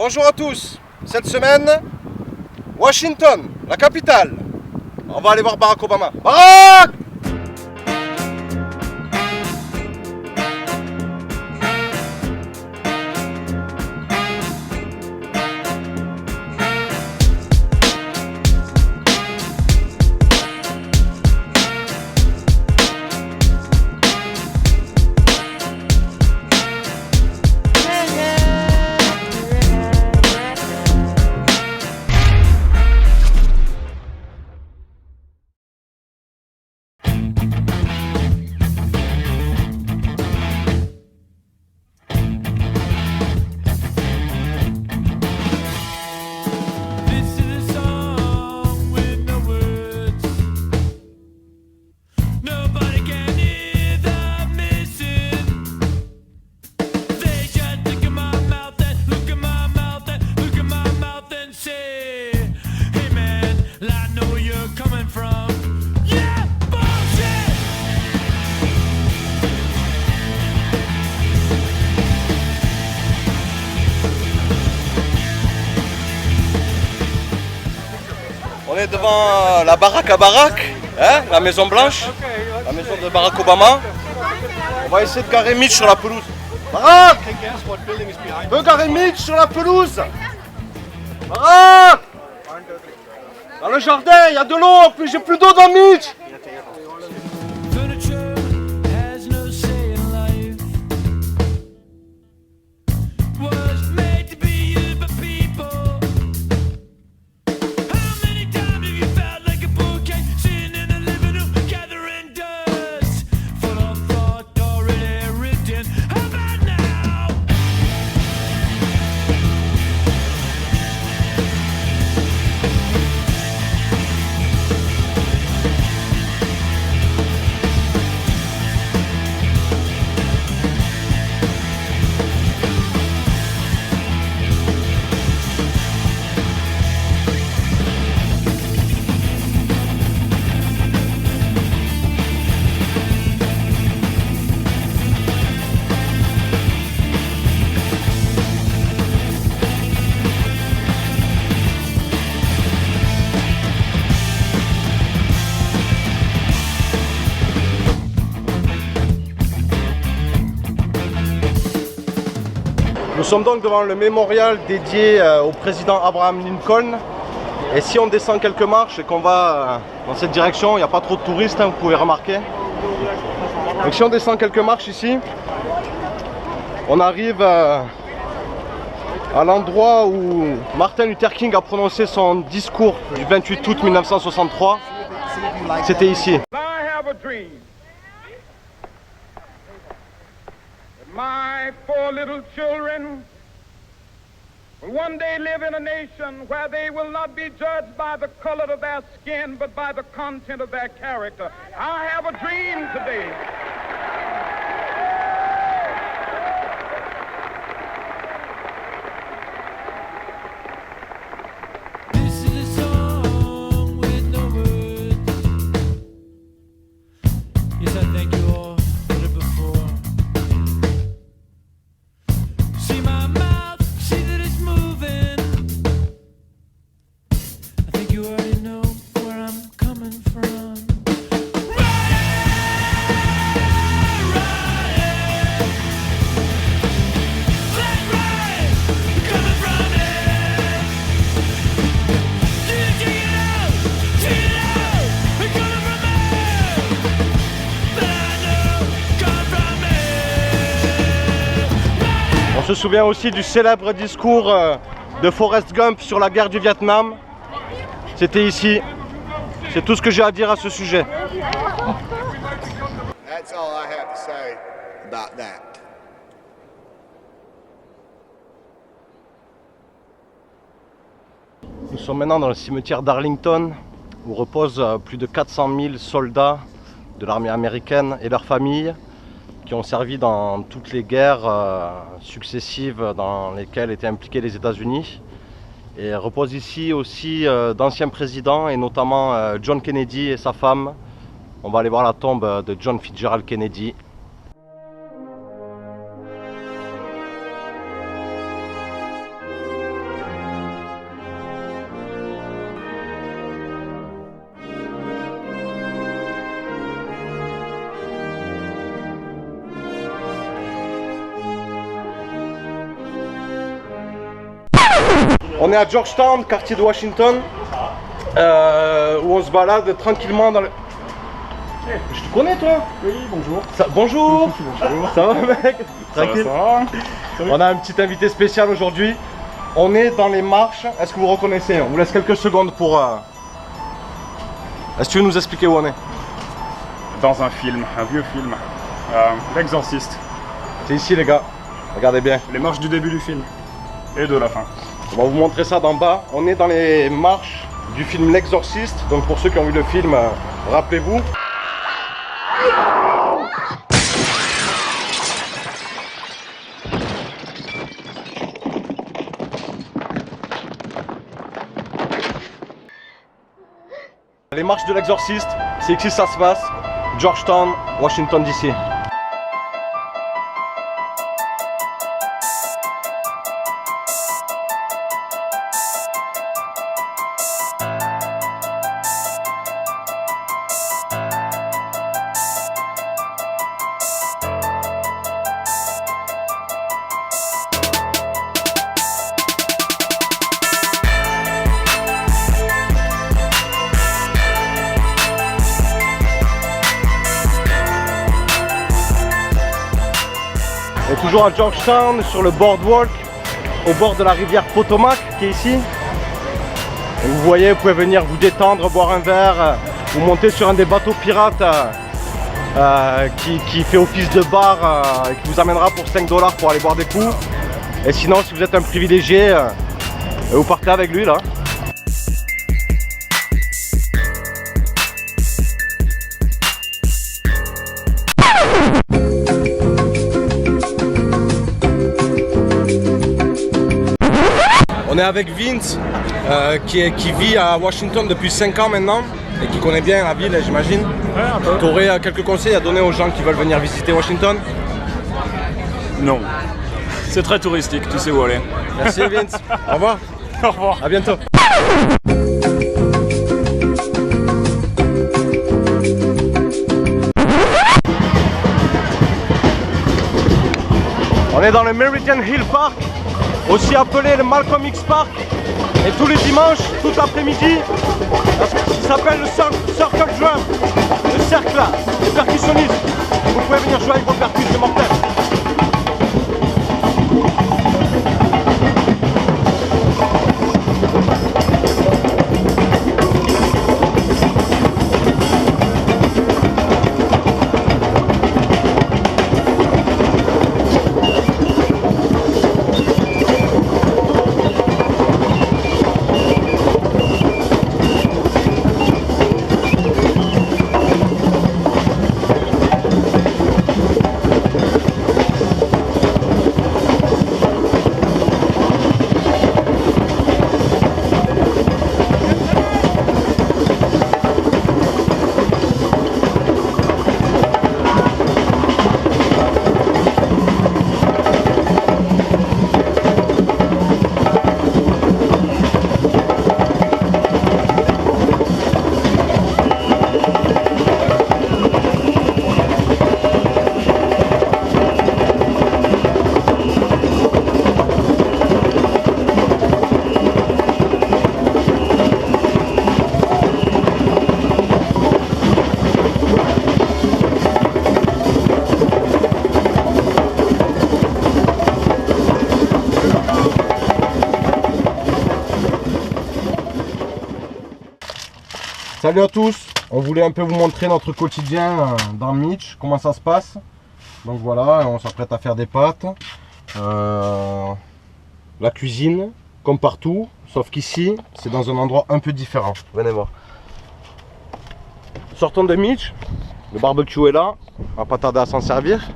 Bonjour à tous. Cette semaine, Washington, la capitale. On va aller voir Barack Obama. Barack! On est devant la baraque à Barack, hein, la Maison Blanche, la maison de Barack Obama. On va essayer de garer Mitch sur la pelouse. Barack! On peut garer Mitch sur la pelouse? Barack! Dans le jardin, il y a de l'eau, puis j'ai plus d'eau dans Mitch! Nous sommes donc devant le mémorial dédié au président Abraham Lincoln. Et si on descend quelques marches et qu'on va dans cette direction, il n'y a pas trop de touristes, hein, vous pouvez remarquer. Donc si on descend quelques marches ici, on arrive à l'endroit où Martin Luther King a prononcé son discours du 28 août 1963. C'était ici. My 4 little children will one day live in a nation where they will not be judged by the color of their skin, but by the content of their character. I have a dream today. On se souvient aussi du célèbre discours de Forrest Gump sur la guerre du Vietnam. C'était ici. C'est tout ce que j'ai à dire à ce sujet. That's all I have to say about that. Nous sommes maintenant dans le cimetière d'Arlington où reposent plus de 400 000 soldats de l'armée américaine et leurs familles qui ont servi dans toutes les guerres successives dans lesquelles étaient impliqués les États-Unis. Et repose ici aussi d'anciens présidents et notamment John Kennedy et sa femme. On va aller voir la tombe de John Fitzgerald Kennedy. On est à Georgetown, quartier de Washington, où on se balade tranquillement dans le... Je te connais toi? Oui, bonjour. Bonjour. Bonjour. Ça va mec? Tranquille. Ça va. On a un petit invité spécial aujourd'hui. On est dans les marches. Est-ce que vous reconnaissez? On vous laisse quelques secondes pour... Est-ce que tu veux nous expliquer où on est? Dans un film, un vieux film. L'Exorciste. C'est ici les gars. Regardez bien. Les marches du début du film. Et de la fin. On va vous montrer ça d'en bas. On est dans les marches du film L'Exorciste. Donc pour ceux qui ont vu le film, rappelez-vous. Les marches de l'Exorciste, c'est ici que ça se passe. Georgetown, Washington DC. On est toujours à Georgetown, sur le boardwalk, au bord de la rivière Potomac qui est ici. Et vous voyez, vous pouvez venir vous détendre, boire un verre, ou monter sur un des bateaux pirates qui fait office de bar et qui vous amènera pour 5 $ pour aller boire des coups. Et sinon, si vous êtes un privilégié, vous partez avec lui là. On est avec Vince qui vit à Washington depuis 5 ans maintenant et qui connaît bien la ville, j'imagine. Ouais, un peu. Tu aurais quelques conseils à donner aux gens qui veulent venir visiter Washington? Non. C'est très touristique, tu sais où aller. Merci Vince, au revoir, Au revoir. à bientôt. On est dans le Meridian Hill Park, aussi appelé le Malcolm X Park, et tous les dimanches, tout l'après-midi, ça s'appelle le Circle Drum, le cercle là, les percussionnistes. Vous pouvez venir jouer avec vos percus, c'est mortel. Salut à tous, on voulait un peu vous montrer notre quotidien dans Mitch, comment ça se passe. Donc voilà, on s'apprête à faire des pâtes. La cuisine, comme partout, sauf qu'ici, c'est dans un endroit un peu différent. Venez voir. Sortons de Mitch, le barbecue est là, on va pas tarder à s'en servir.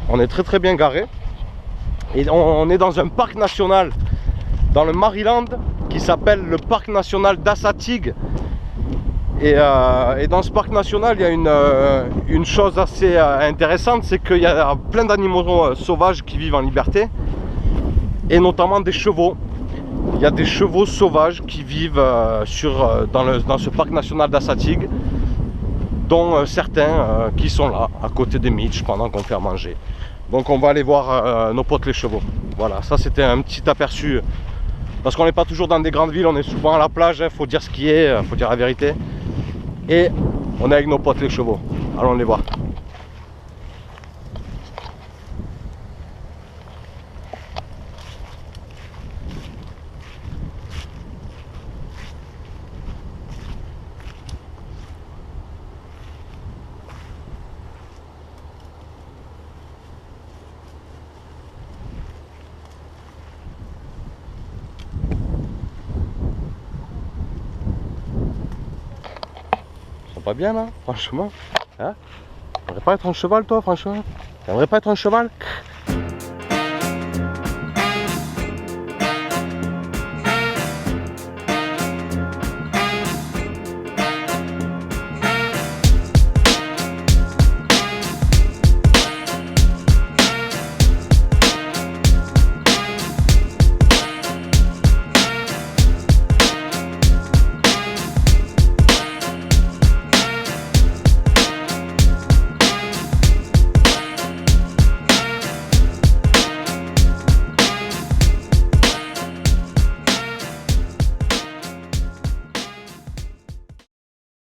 On est très bien garé. Et on est dans un parc national dans le Maryland qui s'appelle le parc national d'Assateague. Et dans ce parc national, il y a une chose assez intéressante, c'est qu'il y a plein d'animaux sauvages qui vivent en liberté, et notamment des chevaux. Il y a des chevaux sauvages qui vivent dans ce parc national d'Assateague. dont certains qui sont là, à côté de Mitch, pendant qu'on fait à manger. Donc on va aller voir nos potes les chevaux. Voilà, ça c'était un petit aperçu. Parce qu'on n'est pas toujours dans des grandes villes, on est souvent à la plage, faut dire ce qui est, faut dire la vérité. Et on est avec nos potes les chevaux. Allons les voir. Pas bien là, franchement, hein? T'aimerais pas être un cheval toi, franchement? T'aimerais pas être un cheval?